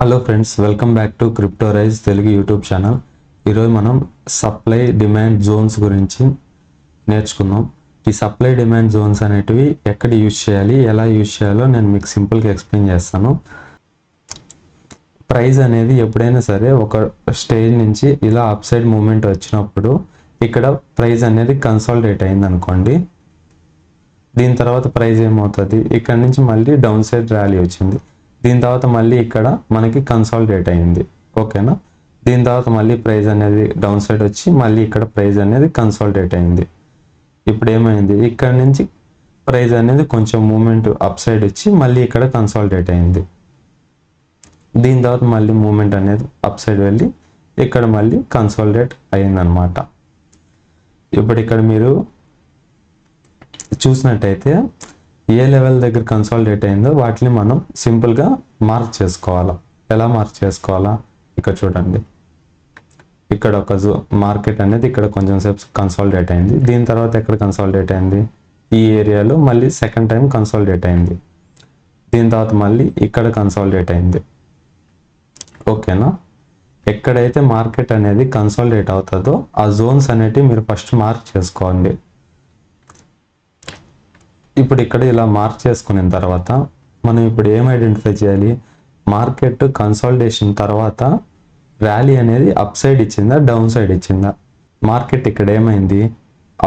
Hello friends, welcome back to crypto rise Telugu YouTube channel. ఈరోజు మనం supply demand Jones గురించి నేర్చుకుందాం. ఈ సప్లై డిమాండ్ జోన్స్ అనేటివి ఎక్కడ యూజ్ చేయాలి, ఎలా యూజ్ చేయాలో నేను మీకు సింపుల్గా ఎక్స్ప్లెయిన్ చేస్తాను. ప్రైస్ అనేది ఎప్పుడైనా సరే ఒక స్టేజ్ నుంచి ఇలా అప్ సైడ్ మూమెంట్ వచ్చినప్పుడు ఇక్కడ ప్రైస్ అనేది కన్సాలిడేట్ అయింది అనుకోండి. దీని తర్వాత ప్రైస్ ఏమవుతుంది, ఇక్కడ నుంచి మళ్ళీ డౌన్ సైడ్ ర్యాలీ వచ్చింది. దీని తర్వాత మళ్ళీ ఇక్కడ మనకి కన్సాలిడేట్ అయింది, ఓకేనా. దీని తర్వాత మళ్ళీ ప్రైస్ అనేది డౌన్ సైడ్ వచ్చి మళ్ళీ ఇక్కడ ప్రైస్ అనేది కన్సాలిడేట్ అయింది. ఇప్పుడు ఏమైంది, ఇక్కడ నుంచి ప్రైస్ అనేది కొంచెం మూమెంట్ అప్ సైడ్ వచ్చి మళ్ళీ ఇక్కడ కన్సాలిడేట్ అయింది. దీని తర్వాత మళ్ళీ మూమెంట్ అనేది అప్ సైడ్ వెళ్ళి ఇక్కడ మళ్ళీ కన్సాలిడేట్ అయిందనమాట. ఇప్పుడు ఇక్కడ మీరు చూసినట్టయితే ఏ లెవెల్ దగ్గర కన్సాలిడేట్ అయిందో వాటిని మనం సింపుల్గా మార్క్ చేసుకోవాలా. ఎలా మార్క్ చేసుకోవాలా, ఇక్కడ చూడండి. ఇక్కడ ఒక మార్కెట్ అనేది ఇక్కడ కొంచెం సేపు కన్సాలిడేట్ అయింది. దీని తర్వాత ఎక్కడ కన్సాలిడేట్ అయింది, ఈ ఏరియాలో మళ్ళీ సెకండ్ టైం కన్సాలిడేట్ అయింది. దీని తర్వాత మళ్ళీ ఇక్కడ కన్సాలిడేట్ అయింది, ఓకేనా. ఎక్కడైతే మార్కెట్ అనేది కన్సాలిడేట్ అవుతుందో ఆ జోన్స్ అనేటివి మీరు ఫస్ట్ మార్క్ చేసుకోండి. ఇప్పుడు ఇక్కడ ఇలా మార్క్ చేసుకున్న తర్వాత మనం ఇప్పుడు ఏం ఐడెంటిఫై చేయాలి, మార్కెట్ కన్సాలిడేషన్ తర్వాత ర్యాలీ అనేది అప్ సైడ్ ఇచ్చిందా డౌన్ సైడ్ ఇచ్చిందా. మార్కెట్ ఇక్కడ ఏమైంది,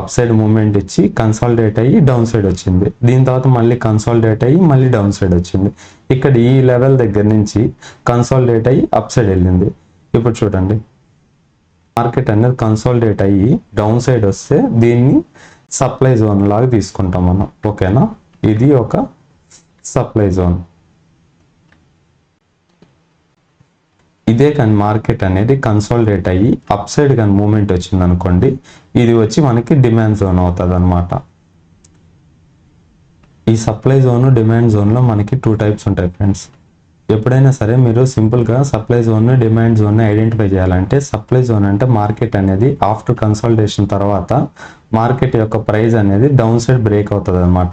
అప్ సైడ్ మూమెంట్ ఇచ్చి కన్సాలిడేట్ అయ్యి డౌన్ సైడ్ వచ్చింది. దీని తర్వాత మళ్ళీ కన్సాలిడేట్ అయ్యి మళ్ళీ డౌన్ సైడ్ వచ్చింది. ఇక్కడ ఈ లెవెల్ దగ్గర నుంచి కన్సాలిడేట్ అయ్యి అప్ సైడ్ వెళ్ళింది. ఇప్పుడు చూడండి, మార్కెట్ అనేది కన్సాలిడేట్ అయ్యి డౌన్ సైడ్ వస్తే దీన్ని సప్లై జోన్ లాగా తీసుకుంటాం మనం, ఓకేనా. ఇది ఒక సప్లై జోన్. ఇదే కానీ మార్కెట్ అనేది కన్సాలిడేట్ అయ్యి అప్ సైడ్ కానీ మూమెంట్ వచ్చింది అనుకోండి, ఇది వచ్చి మనకి డిమాండ్ జోన్ అవుతుంది అనమాట. ఈ సప్లై జోన్ డిమాండ్ జోన్లో మనకి 2 టైప్స్ ఉంటాయి ఫ్రెండ్స్. ఎప్పుడైనా సరే మీరు సింపుల్గా supply zone demand zone identify చేయాలంటే, సప్లై జోన్ అంటే మార్కెట్ అనేది ఆఫ్టర్ కన్సాలిడేషన్ తర్వాత మార్కెట్ యొక్క ప్రైస్ అనేది డౌన్ సైడ్ బ్రేక్ అవుతుంది అనమాట.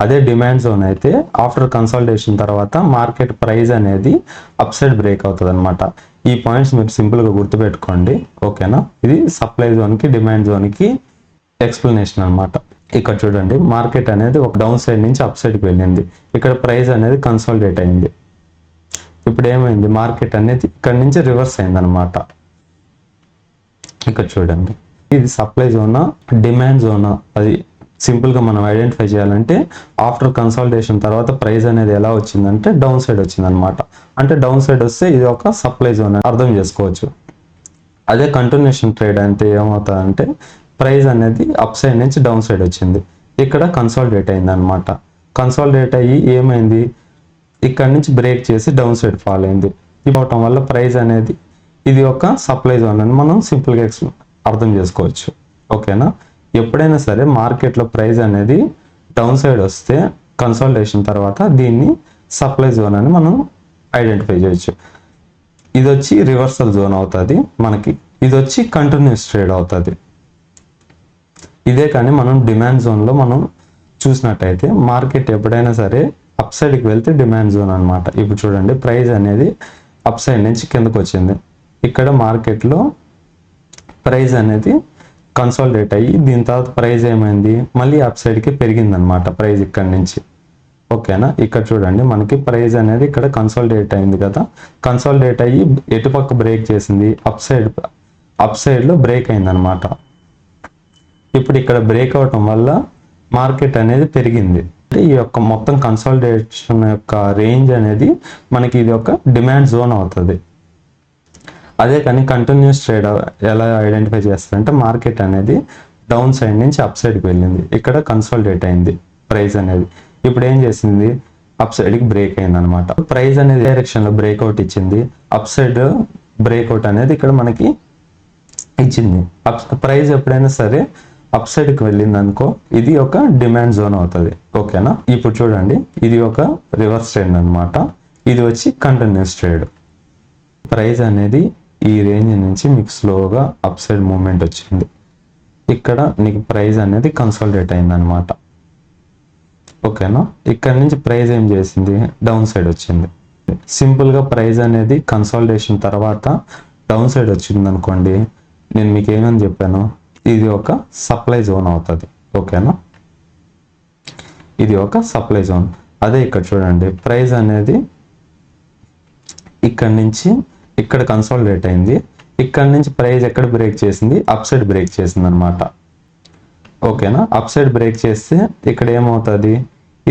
అదే డిమాండ్ జోన్ అయితే ఆఫ్టర్ కన్సాలిడేషన్ తర్వాత మార్కెట్ ప్రైస్ అనేది అప్ సైడ్ బ్రేక్ అవుతుంది అనమాట. ఈ పాయింట్స్ మీరు సింపుల్గా గుర్తుపెట్టుకోండి, ఓకేనా. ఇది సప్లై జోన్కి డిమాండ్ జోన్కి ఎక్స్ప్లెనేషన్ అనమాట. ఇక్కడ చూడండి, మార్కెట్ అనేది ఒక డౌన్ సైడ్ నుంచి అప్ సైడ్కి వెళ్ళింది. ఇక్కడ ప్రైస్ అనేది కన్సాలిడేట్ అయింది. ఇప్పుడు ఏమైంది, మార్కెట్ అనేది ఇక్కడ నుంచి రివర్స్ అయింది అనమాట. ఇక్కడ చూడండి, ఇది సప్లై జోనా డిమాండ్ జోనా, అది సింపుల్గా మనం ఐడెంటిఫై చేయాలంటే ఆఫ్టర్ కన్సాలిడేషన్ తర్వాత ప్రైస్ అనేది ఎలా వచ్చిందంటే డౌన్ సైడ్ వచ్చింది అనమాట. అంటే డౌన్ సైడ్ వస్తే ఇది ఒక సప్లై జోన్ అర్థం చేసుకోవచ్చు. అదే కంటిన్యూషన్ ట్రేడ్ అంటే ఏమవుతుందంటే ప్రైస్ అనేది అప్ సైడ్ నుంచి డౌన్ సైడ్ వచ్చింది, ఇక్కడ కన్సాలిడేట్ అయింది అనమాట. కన్సాలిడేట్ అయ్యి ఏమైంది, ఇక్కడ నుంచి బ్రేక్ చేసి డౌన్ సైడ్ ఫాల్ అయింది. ఇవ్వటం వల్ల ప్రైస్ అనేది ఇది ఒక సప్లై జోన్ అని మనం సింపుల్గా అర్థం చేసుకోవచ్చు, ఓకేనా. ఎప్పుడైనా సరే మార్కెట్లో ప్రైస్ అనేది డౌన్ సైడ్ వస్తే కన్సాలిడేషన్ తర్వాత దీన్ని సప్లై జోన్ అని మనం ఐడెంటిఫై చేయొచ్చు. ఇది వచ్చి రివర్సల్ జోన్ అవుతుంది మనకి, ఇది వచ్చి కంటిన్యూస్ ట్రేడ్ అవుతుంది. ఇదే కానీ మనం డిమాండ్ జోన్లో మనం చూసినట్టయితే మార్కెట్ ఎప్పుడైనా సరే అప్ సైడ్కి వెళ్తే డిమాండ్ జోన్ అనమాట. ఇప్పుడు చూడండి, ప్రైస్ అనేది అప్ సైడ్ నుంచి కిందకు వచ్చింది. ఇక్కడ మార్కెట్లో ప్రైస్ అనేది కన్సాలిడేట్ అయ్యి దీని తర్వాత ప్రైస్ ఏమైంది, మళ్ళీ అప్ సైడ్కి పెరిగిందనమాట ప్రైస్ ఇక్కడ నుంచి, ఓకేనా. ఇక్కడ చూడండి, మనకి ప్రైస్ అనేది ఇక్కడ కన్సాలిడేట్ అయింది కదా, కన్సాలిడేట్ అయ్యి ఎటుపక్క బ్రేక్ చేసింది, అప్ సైడ్లో బ్రేక్ అయిందనమాట. ఇప్పుడు ఇక్కడ బ్రేక్ అవటం వల్ల మార్కెట్ అనేది పెరిగింది. ఈ యొక్క మొత్తం కన్సాలిడేషన్ యొక్క రేంజ్ అనేది మనకి ఇది ఒక డిమాండ్ జోన్ అవుతుంది. అదే కానీ కంటిన్యూస్ ట్రేడ్ ఎలా ఐడెంటిఫై చేస్తారంటే మార్కెట్ అనేది డౌన్ సైడ్ నుంచి అప్ సైడ్కి వెళ్ళింది, ఇక్కడ కన్సాలిడేట్ అయింది ప్రైస్ అనేది. ఇప్పుడు ఏం చేసింది, అప్ సైడ్కి బ్రేక్ అయింది అనమాట. ప్రైస్ అనేది డైరెక్షన్లో బ్రేక్అవుట్ ఇచ్చింది, అప్ సైడ్ బ్రేక్అవుట్ అనేది ఇక్కడ మనకి ఇచ్చింది. ప్రైస్ ఎప్పుడైనా సరే అప్ సైడ్కి వెళ్ళింది అనుకో, ఇది ఒక డిమాండ్ జోన్ అవుతుంది, ఓకేనా. ఇప్పుడు చూడండి, ఇది ఒక రివర్స్ ట్రెండ్ అనమాట, ఇది వచ్చి కంటిన్యూస్ ట్రేడ్. ప్రైస్ అనేది ఈ రేంజ్ నుంచి మీకు స్లోగా అప్ సైడ్ మూమెంట్ వచ్చింది, ఇక్కడ నీకు ప్రైస్ అనేది కన్సాలిడేట్ అయింది అనమాట, ఓకేనా. ఇక్కడ నుంచి ప్రైస్ ఏం చేసింది, డౌన్ సైడ్ వచ్చింది. సింపుల్గా ప్రైస్ అనేది కన్సాలిడేషన్ తర్వాత డౌన్ సైడ్ వచ్చింది అనుకోండి, నేను మీకు ఏమని చెప్పాను, ఇది ఒక సప్లై జోన్ అవుతుంది. ఓకేనా, ఇది ఒక సప్లై జోన్. అదే ఇక్కడ చూడండి, ప్రైస్ అనేది ఇక్కడ నుంచి ఇక్కడ కన్సాలిడేట్ అయింది, ఇక్కడ నుంచి ప్రైస్ ఎక్కడ బ్రేక్ చేసింది, అప్ సైడ్ బ్రేక్ చేసింది అనమాట. ఓకేనా, అప్ సైడ్ బ్రేక్ చేస్తే ఇక్కడ ఏమవుతుంది,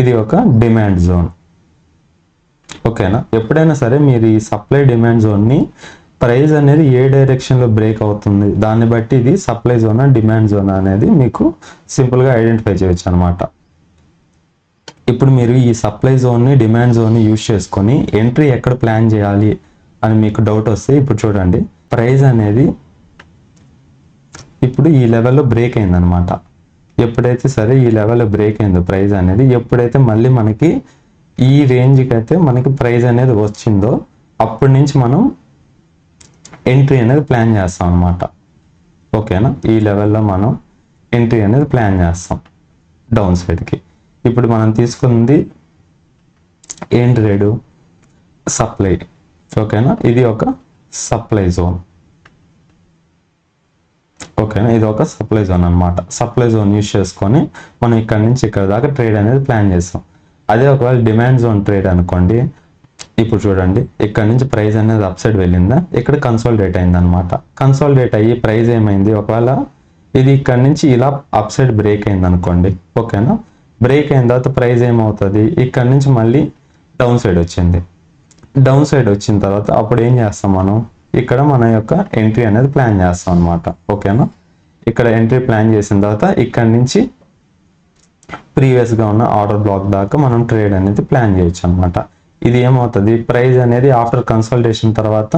ఇది ఒక డిమాండ్ జోన్. ఓకేనా, ఎప్పుడైనా సరే మీరు ఈ సప్లై డిమాండ్ జోన్ని ప్రైస్ అనేది ఏ డైరెక్షన్లో బ్రేక్ అవుతుంది దాన్ని బట్టి ఇది సప్లై జోన్ డిమాండ్ జోన్ అనేది మీకు సింపుల్గా ఐడెంటిఫై చేయొచ్చు అనమాట. ఇప్పుడు మీరు ఈ సప్లై జోన్ని డిమాండ్ జోన్ని యూజ్ చేసుకొని ఎంట్రీ ఎక్కడ ప్లాన్ చేయాలి అని మీకు డౌట్ వస్తే, ఇప్పుడు చూడండి, ప్రైస్ అనేది ఇప్పుడు ఈ లెవెల్లో బ్రేక్ అయిందనమాట. ఎప్పుడైతే సరే ఈ లెవెల్లో బ్రేక్ అయిందో ప్రైస్ అనేది, ఎప్పుడైతే మళ్ళీ మనకి ఈ రేంజ్కి అయితే మనకి ప్రైస్ అనేది వచ్చిందో అప్పటి నుంచి మనం ఎంట్రీ అనేది ప్లాన్ చేస్తాం అనమాట. ఓకేనా, ఈ లెవెల్లో మనం ఎంట్రీ అనేది ప్లాన్ చేస్తాం డౌన్ సైడ్కి. ఇప్పుడు మనం తీసుకుంది ఏం ట్రేడు, సప్లై. ఓకేనా, ఇది ఒక సప్లై జోన్. ఓకేనా, ఇది ఒక సప్లై జోన్ అనమాట. సప్లై జోన్ యూజ్ చేసుకొని మనం ఇక్కడ నుంచి ఇక్కడ దాకా ట్రేడ్ అనేది ప్లాన్ చేస్తాం. అదే ఒకవేళ డిమాండ్ జోన్ ట్రేడ్ అనుకోండి, ఇప్పుడు చూడండి, ఇక్కడ నుంచి ప్రైస్ అనేది అప్ సైడ్ వెళ్ళిందా, ఇక్కడ కన్సాలిడేట్ అయింది అనమాట. కన్సాలిడేట్ అయ్యి ప్రైస్ ఏమైంది, ఒకవేళ ఇది ఇక్కడ నుంచి ఇలా అప్ సైడ్ బ్రేక్ అయింది అనుకోండి. ఓకేనా, బ్రేక్ అయిన తర్వాత ప్రైస్ ఏమవుతుంది, ఇక్కడ నుంచి మళ్ళీ డౌన్ సైడ్ వచ్చింది. డౌన్ సైడ్ వచ్చిన తర్వాత అప్పుడు ఏం చేస్తాం మనం, ఇక్కడ మన యొక్క ఎంట్రీ అనేది ప్లాన్ చేస్తాం అనమాట. ఓకేనా, ఇక్కడ ఎంట్రీ ప్లాన్ చేసిన తర్వాత ఇక్కడ నుంచి ప్రీవియస్గా ఉన్న ఆర్డర్ బ్లాక్ దాకా మనం ట్రేడ్ అనేది ప్లాన్ చేయొచ్చు అనమాట. ఇది ఏమవుతుంది, ప్రైస్ అనేది ఆఫ్టర్ కన్సల్టేషన్ తర్వాత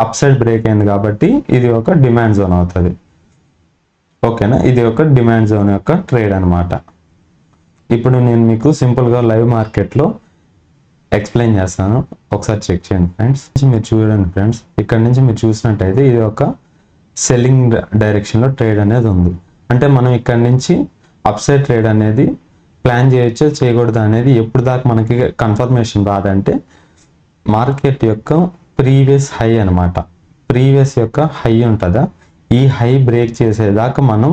అప్ సైడ్ బ్రేక్ అయింది కాబట్టి ఇది ఒక డిమాండ్ జోన్ అవుతుంది. ఓకేనా, ఇది ఒక డిమాండ్ జోన్ యొక్క ట్రేడ్ అనమాట. ఇప్పుడు నేను మీకు సింపుల్గా లైవ్ మార్కెట్లో ఎక్స్ప్లెయిన్ చేస్తాను, ఒకసారి చెక్ చేయండి ఫ్రెండ్స్. మీరు చూడండి ఫ్రెండ్స్, ఇక్కడ నుంచి మీరు చూసినట్టయితే ఇది ఒక సెల్లింగ్ డైరెక్షన్లో ట్రేడ్ అనేది ఉంది. అంటే మనం ఇక్కడ నుంచి అప్ సైడ్ ట్రేడ్ అనేది ప్లాన్ చేయొచ్చు చేయకూడదు అనేది ఎప్పుడు దాకా మనకి కన్ఫర్మేషన్ రాదంటే మార్కెట్ యొక్క ప్రీవియస్ హై అనమాట. ప్రీవియస్ యొక్క హై ఉంటుందా, ఈ హై బ్రేక్ చేసేదాకా మనం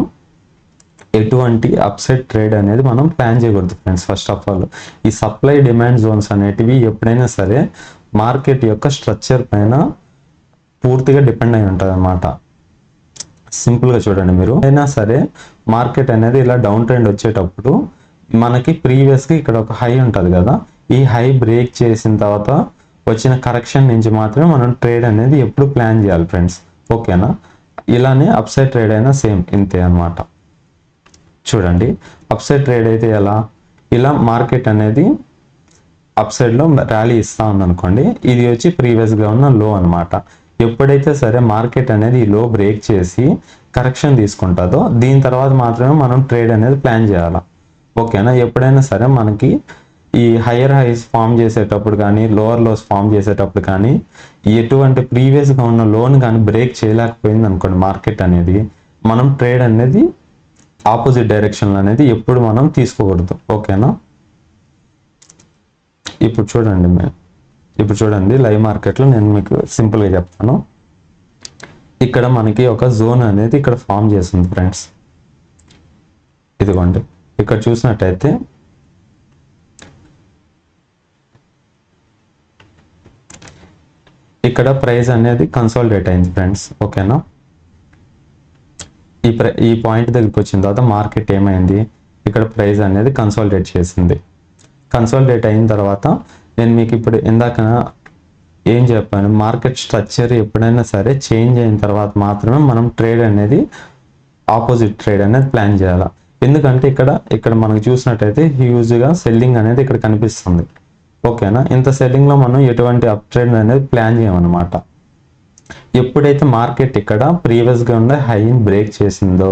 ఎటువంటి అప్సైడ్ ట్రేడ్ అనేది మనం ప్లాన్ చేయకూడదు ఫ్రెండ్స్. ఫస్ట్ ఆఫ్ ఆల్ ఈ సప్లై డిమాండ్ జోన్స్ అనేటివి ఎప్పుడైనా సరే మార్కెట్ యొక్క స్ట్రక్చర్ పైన పూర్తిగా డిపెండ్ అయి ఉంటుంది అనమాట. సింపుల్గా చూడండి, మీరు అయినా సరే మార్కెట్ అనేది ఇలా డౌన్ ట్రెండ్ వచ్చేటప్పుడు మనకి ప్రీవియస్గా ఇక్కడ ఒక హై ఉంటుంది కదా, ఈ హై బ్రేక్ చేసిన తర్వాత వచ్చిన కరెక్షన్ నుంచి మాత్రమే మనం ట్రేడ్ అనేది ఎప్పుడు ప్లాన్ చేయాలి ఫ్రెండ్స్. ఓకేనా, ఇలానే అప్సైడ్ ట్రేడ్ అయినా సేమ్ ఇంతే అనమాట. చూడండి, అప్సైడ్ ట్రేడ్ అయితే ఎలా, ఇలా మార్కెట్ అనేది అప్సైడ్లో ర్యాలీ ఇస్తూ ఉందనుకోండి, ఇది వచ్చి ప్రీవియస్గా ఉన్న లో అనమాట. ఎప్పుడైతే సరే మార్కెట్ అనేది ఈ లో బ్రేక్ చేసి కరెక్షన్ తీసుకుంటుందో దీని తర్వాత మాత్రమే మనం ట్రేడ్ అనేది ప్లాన్ చేయాలి. ఓకేనా, ఎప్పుడైనా సరే మనకి ఈ హయ్యర్ హైస్ ఫామ్ చేసేటప్పుడు కానీ లోవర్ లోస్ ఫామ్ చేసేటప్పుడు కానీ ఎటువంటి ప్రీవియస్గా ఉన్న లోన్ కానీ బ్రేక్ చేయలేకపోయింది అనుకోండి మార్కెట్ అనేది, మనం ట్రేడ్ అనేది ఆపోజిట్ డైరెక్షన్లో అనేది ఎప్పుడు మనం తీసుకోకూడదు. ఓకేనా, ఇప్పుడు చూడండి లైవ్ మార్కెట్లో నేను మీకు సింపుల్గా చెప్తాను. ఇక్కడ మనకి ఒక జోన్ అనేది ఇక్కడ ఫామ్ చేస్తుంది ఫ్రెండ్స్. ఇదిగోండి, ఇక్కడ చూసినట్టయితే ఇక్కడ ప్రైస్ అనేది కన్సాలిడేట్ అయింది ఫ్రెండ్స్. ఓకేనా, ఈ పాయింట్ దగ్గరికి వచ్చిన తర్వాత మార్కెట్ ఏమైంది, ఇక్కడ ప్రైస్ అనేది కన్సాలిడేట్ చేసింది. కన్సాలిడేట్ అయిన తర్వాత నేను మీకు ఇప్పుడు ఇందాక ఏం చెప్పాను, మార్కెట్ స్ట్రక్చర్ ఎప్పుడైనా సరే చేంజ్ అయిన తర్వాత మాత్రమే మనం ట్రేడ్ అనేది ఆపోజిట్ ట్రేడ్ అనేది ప్లాన్ చేయాలి. ఎందుకంటే ఇక్కడ మనకు చూసినట్టయితే హ్యూజ్గా సెల్లింగ్ అనేది ఇక్కడ కనిపిస్తుంది. ఓకేనా, ఇంత సెల్లింగ్లో మనం ఎటువంటి అప్ ట్రేడ్ అనేది ప్లాన్ చేయమన్నమాట. ఎప్పుడైతే మార్కెట్ ఇక్కడ ప్రీవియస్గా ఉన్న హైని బ్రేక్ చేసిందో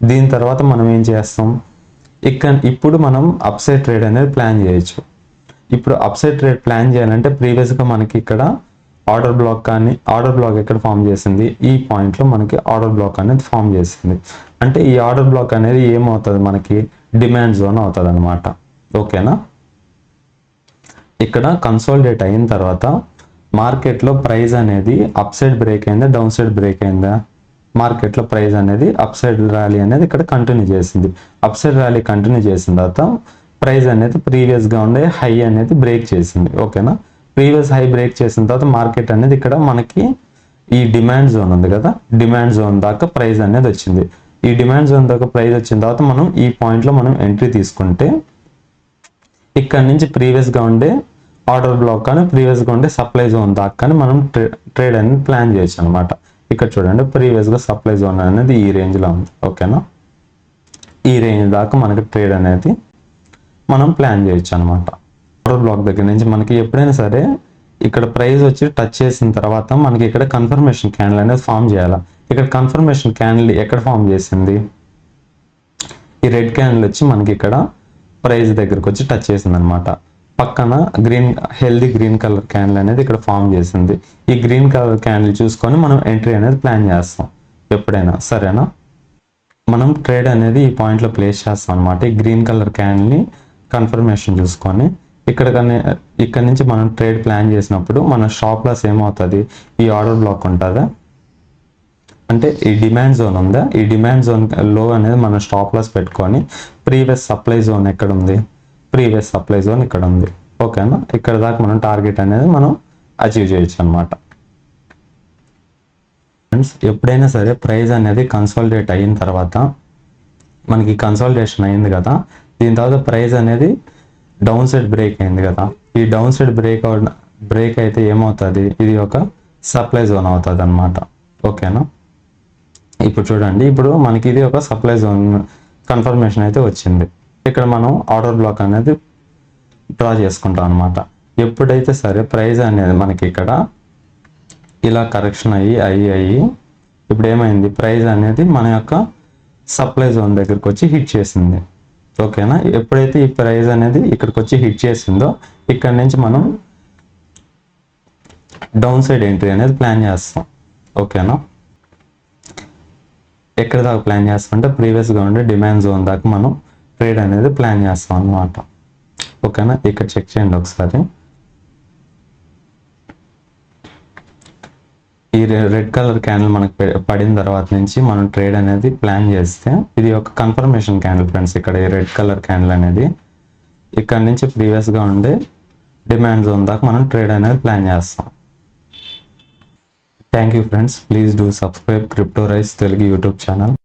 దీని తర్వాత మనం ఏం చేస్తాం, ఇప్పుడు మనం అప్సైడ్ ట్రేడ్ అనేది ప్లాన్ చేయొచ్చు. ఇప్పుడు అప్సైడ్ ట్రేడ్ ప్లాన్ చేయాలంటే ప్రీవియస్గా మనకి ఇక్కడ ఆర్డర్ బ్లాక్ ఎక్కడ ఫామ్ చేసింది, ఈ పాయింట్లో మనకి ఆర్డర్ బ్లాక్ అనేది ఫామ్ చేసింది. అంటే ఈ ఆర్డర్ బ్లాక్ అనేది ఏమవుతుంది, మనకి డిమాండ్ జోన్ అవుతుంది అనమాట. ఓకేనా, ఇక్కడ కన్సాలిడేట్ అయిన తర్వాత మార్కెట్లో ప్రైస్ అనేది అప్ సైడ్ బ్రేక్ అయిందా, డౌన్ సైడ్ బ్రేక్ అయిందా? మార్కెట్లో ప్రైస్ అనేది అప్ సైడ్ ర్యాలీ అనేది ఇక్కడ కంటిన్యూ చేసింది. అప్ సైడ్ ర్యాలీ కంటిన్యూ చేసిన తర్వాత ప్రైస్ అనేది ప్రీవియస్గా ఉండే హై అనేది బ్రేక్ చేసింది. ఓకేనా, ప్రీవియస్ హై బ్రేక్ చేసిన తర్వాత మార్కెట్ అనేది ఇక్కడ మనకి ఈ డిమాండ్ జోన్ ఉంది కదా, డిమాండ్ జోన్ దాకా ప్రైస్ అనేది వచ్చింది. ఈ డిమాండ్ జోన్ దాకా ప్రైస్ వచ్చిన తర్వాత మనం ఈ పాయింట్లో మనం ఎంట్రీ తీసుకుంటే ఇక్కడ నుంచి ప్రీవియస్గా ఉండే ఆర్డర్ బ్లాక్ కానీ ప్రీవియస్గా ఉండే సప్లై జోన్ దాకా కానీ మనం ట్రేడ్ అనేది ప్లాన్ చేయొచ్చు అనమాట. ఇక్కడ చూడండి, ప్రీవియస్గా సప్లై జోన్ అనేది ఈ రేంజ్లో ఉంది. ఓకేనా, ఈ రేంజ్ దాకా మనకి ట్రేడ్ అనేది మనం ప్లాన్ చేయొచ్చు అనమాట. ఆర్డర్ బ్లాక్ దగ్గర నుంచి మనకి ఎప్పుడైనా సరే ఇక్కడ ప్రైస్ వచ్చి టచ్ చేసిన తర్వాత మనకి ఇక్కడ కన్ఫర్మేషన్ క్యాండిల్ అనేది ఫామ్ చేయాలి. ఇక్కడ కన్ఫర్మేషన్ క్యాండిల్ ఎక్కడ ఫామ్ చేసింది? ఈ రెడ్ క్యాండిల్ వచ్చి మనకి ఇక్కడ ప్రైస్ దగ్గరకు వచ్చి టచ్ చేసింది అనమాట. పక్కన హెల్దీ గ్రీన్ కలర్ క్యాండిల్ అనేది ఇక్కడ ఫామ్ చేసింది. ఈ గ్రీన్ కలర్ క్యాండిల్ చూసుకొని మనం ఎంట్రీ అనేది ప్లాన్ చేస్తాం ఎప్పుడైనా, సరేనా? మనం ట్రేడ్ అనేది ఈ పాయింట్లో ప్లేస్ చేస్తాం అనమాట. ఈ గ్రీన్ కలర్ క్యాండిల్ని కన్ఫర్మేషన్ చూసుకొని ఇక్కడ నుంచి మనం ట్రేడ్ ప్లాన్ చేసినప్పుడు మన స్టాప్ లాస్ ఏమవుతుంది? ఈ ఆర్డర్ బ్లాక్ ఉంటుందా, అంటే ఈ డిమాండ్ జోన్ ఉందా, ఈ డిమాండ్ జోన్ లో అనేది మనం స్టాప్ లాస్ పెట్టుకొని ప్రీవియస్ సప్లై జోన్ ఎక్కడ ఉంది? ప్రీవియస్ సప్లై జోన్ ఇక్కడ ఉంది. ఓకేనా, ఇక్కడ దాకా మనం టార్గెట్ అనేది మనం అచీవ్ చేయొచ్చు అనమాట. ఫ్రెండ్స్, ఎప్పుడైనా సరే ప్రైస్ అనేది కన్సాలిడేట్ అయిన తర్వాత మనకి కన్సాలిడేషన్ అయింది కదా, దీని తర్వాత ప్రైస్ అనేది డౌన్ సైడ్ బ్రేక్ అయింది కదా, ఈ డౌన్ సైడ్ బ్రేక్ అయితే ఏమవుతుంది? ఇది ఒక సప్లై జోన్ అవుతుంది అనమాట. ఓకేనా, ఇప్పుడు చూడండి, ఇప్పుడు మనకి ఇది ఒక సప్లై జోన్ కన్ఫర్మేషన్ అయితే వచ్చింది. ఇక్కడ మనం ఆర్డర్ బ్లాక్ అనేది డ్రా చేసుకుంటాం అనమాట. ఎప్పుడైతే సరే ప్రైస్ అనేది మనకి ఇక్కడ ఇలా కరెక్షన్ అయ్యి ఇప్పుడు ఏమైంది? ప్రైస్ అనేది మన యొక్క సప్లై జోన్ దగ్గరికి వచ్చి హిట్ చేసింది. ఓకేనా, ఎప్పుడైతే ఈ ప్రైస్ అనేది ఇక్కడికి వచ్చి హిట్ చేసిందో ఇక్కడ నుంచి మనం డౌన్ సైడ్ ఎంట్రీ అనేది ప్లాన్ చేస్తాం. ఓకేనా, ఎక్కడ దాకా ప్లాన్ చేస్తామంటే ప్రీవియస్గా ఉండే డిమాండ్ జోన్ దాకా మనం ట్రేడ్ అనేది ప్లాన్ చేస్తాం అన్నమాట. ఓకేనా, ఇక్కడ చెక్ చేయండి ఒకసారి. ఈ రెడ్ కలర్ క్యాండిల్ మనకు పడిన తర్వాత నుంచి మనం ట్రేడ్ అనేది ప్లాన్ చేస్తే ఇది ఒక కన్ఫర్మేషన్ క్యాండిల్ ఫ్రెండ్స్. ఇక్కడ ఈ రెడ్ కలర్ క్యాండిల్ అనేది ఇక్కడ నుంచి ప్రీవియస్గా ఉండే డిమాండ్ జోన్ దాకా మనం ట్రేడ్ అనేది ప్లాన్ చేస్తాం. Thank you friends, please do subscribe crypto rice Telugu YouTube channel.